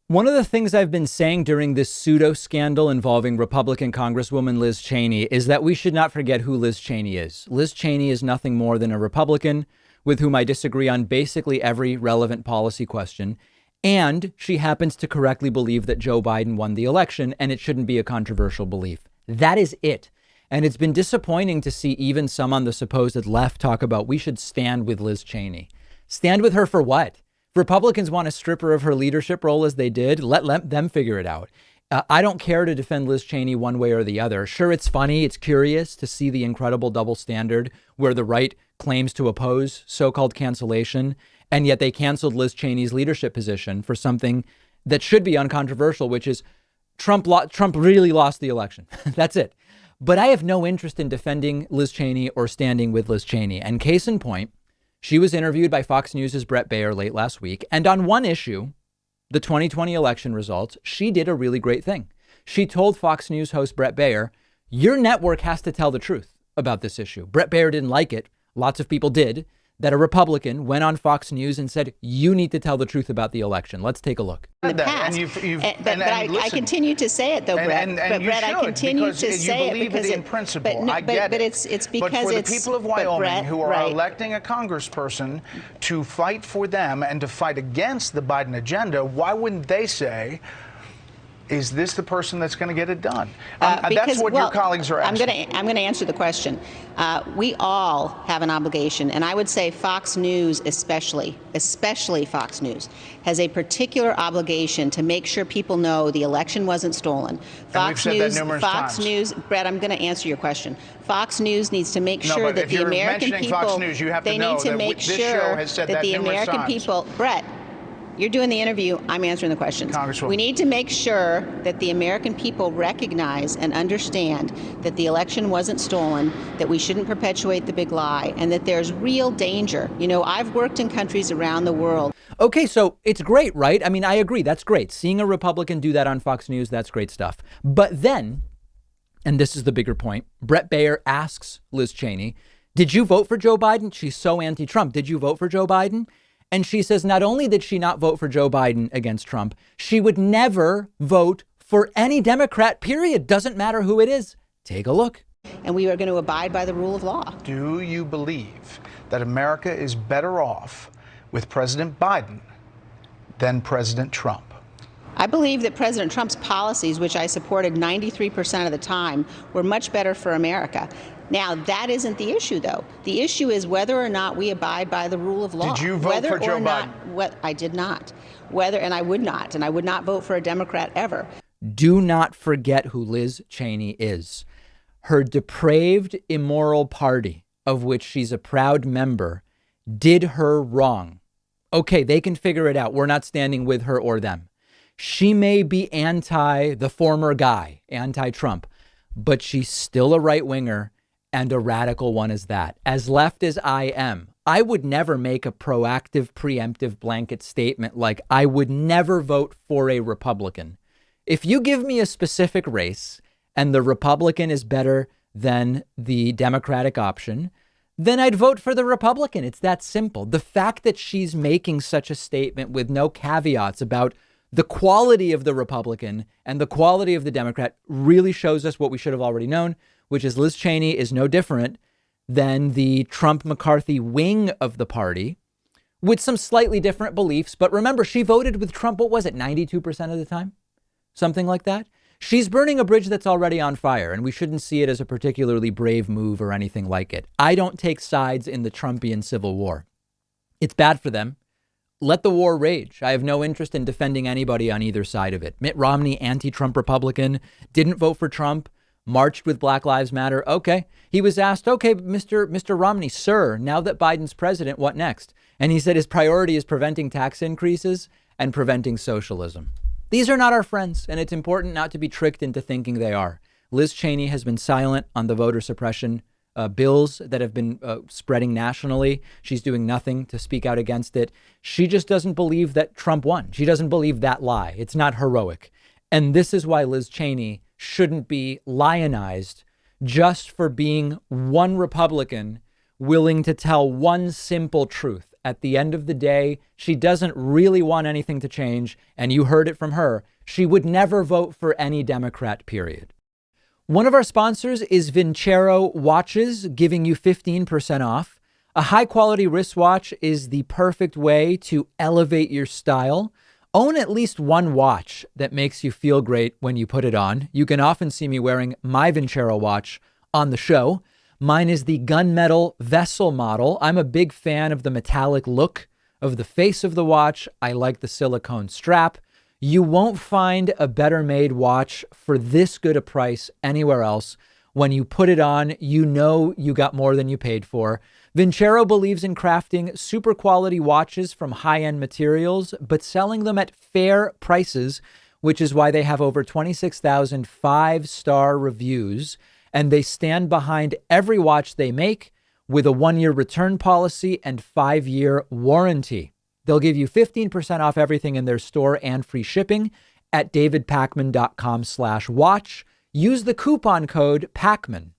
One of the things I've been saying during this pseudo scandal involving Republican Congresswoman Liz Cheney is that we should not forget who Liz Cheney is. Liz Cheney is nothing more than a Republican with whom I disagree on basically every relevant policy question. And she happens to correctly believe that Joe Biden won the election, and it shouldn't be a controversial belief. That is it. And it's been disappointing to see even some on the supposed left talk about we should stand with Liz Cheney. Stand with her for what? Republicans want to strip her of her leadership role as they did. Let them figure it out. I don't care to defend Liz Cheney one way or the other. Sure, it's funny. It's curious to see the incredible double standard where the right claims to oppose so-called cancellation. And yet they canceled Liz Cheney's leadership position for something that should be uncontroversial, which is Trump really lost the election. That's it. But I have no interest in defending Liz Cheney or standing with Liz Cheney. And case in point, she was interviewed by Fox News' Bret Baier late last week. And on one issue, the 2020 election results, she did a really great thing. She told Fox News host Bret Baier, your network has to tell the truth about this issue. Bret Baier didn't like it. Lots of people did. That a Republican went on Fox News and said, you need to tell the truth about the election. Let's take a look. In the past. But I continue to say it, though, Brett. But Brett, I continue to say it because in principle. I get but it. It's because but for the people of Wyoming Brett, who are right. electing a congressperson to fight for them and to fight against the Biden agenda, why wouldn't they say, is this the person that's going to get it done? That's what your colleagues are asking. I'm going to answer the question. We all have an obligation, and I would say Fox News especially Fox News, has a particular obligation to make sure people know the election wasn't stolen. Fox News, Brett, I'm going to answer your question. Fox News needs to make sure that the American people, Fox News, you have to know that this show has said that the American people, Brett, you're doing the interview. I'm answering the questions. Congresswoman. We need to make sure that the American people recognize and understand that the election wasn't stolen, that we shouldn't perpetuate the big lie, and that there's real danger. You know, I've worked in countries around the world. Okay, so it's great, right? I mean, I agree. That's great. Seeing a Republican do that on Fox News, that's great stuff. But then, and this is the bigger point, Bret Baier asks Liz Cheney, did you vote for Joe Biden? She's so anti-Trump. Did you vote for Joe Biden? And she says not only did she not vote for Joe Biden against Trump, she would never vote for any Democrat, period. Doesn't matter who it is. Take a look. And we are going to abide by the rule of law. Do you believe that America is better off with President Biden than President Trump? I believe that President Trump's policies, which I supported 93% of the time, were much better for America. Now, that isn't the issue, though. The issue is whether or not we abide by the rule of law. Did you vote for Joe Biden? I did not. And I would not vote for a Democrat ever. Do not forget who Liz Cheney is. Her depraved, immoral party, of which she's a proud member, did her wrong. Okay, they can figure it out. We're not standing with her or them. She may be anti the former guy, anti-Trump, but she's still a right-winger. And a radical one is that. As left as I am, I would never make a proactive, preemptive blanket statement like I would never vote for a Republican. If you give me a specific race and the Republican is better than the Democratic option, then I'd vote for the Republican. It's that simple. The fact that she's making such a statement with no caveats about the quality of the Republican and the quality of the Democrat really shows us what we should have already known, which is Liz Cheney is no different than the Trump-McCarthy wing of the party with some slightly different beliefs. But remember, she voted with Trump, what was it, 92% of the time? Something like that. She's burning a bridge that's already on fire, and we shouldn't see it as a particularly brave move or anything like it. I don't take sides in the Trumpian civil war. It's bad for them. Let the war rage. I have no interest in defending anybody on either side of it. Mitt Romney, anti-Trump Republican, didn't vote for Trump, marched with Black Lives Matter. Okay. He was asked, okay, Mr. Romney, sir, now that Biden's president, what next? And he said his priority is preventing tax increases and preventing socialism. These are not our friends, and it's important not to be tricked into thinking they are. Liz Cheney has been silent on the voter suppression bills that have been spreading nationally. She's doing nothing to speak out against it. She just doesn't believe that Trump won. She doesn't believe that lie. It's not heroic. And this is why Liz Cheney shouldn't be lionized just for being one Republican willing to tell one simple truth. at the end of the day, she doesn't really want anything to change. And you heard it from her. She would never vote for any Democrat, period. One of our sponsors is Vincero Watches, giving you 15% off. A high-quality wristwatch is the perfect way to elevate your style. Own at least one watch that makes you feel great when you put it on. You can often see me wearing my Vincero watch on the show. Mine is the gunmetal vessel model. I'm a big fan of the metallic look of the face of the watch. I like the silicone strap. You won't find a better made watch for this good a price anywhere else. When you put it on, you know you got more than you paid for. Vincero believes in crafting super quality watches from high-end materials, but selling them at fair prices, which is why they have over 26,000 five-star reviews. And they stand behind every watch they make with a 1-year return policy and 5-year warranty. They'll give you 15% off everything in their store and free shipping at davidpakman.com/watch. Use the coupon code Pakman.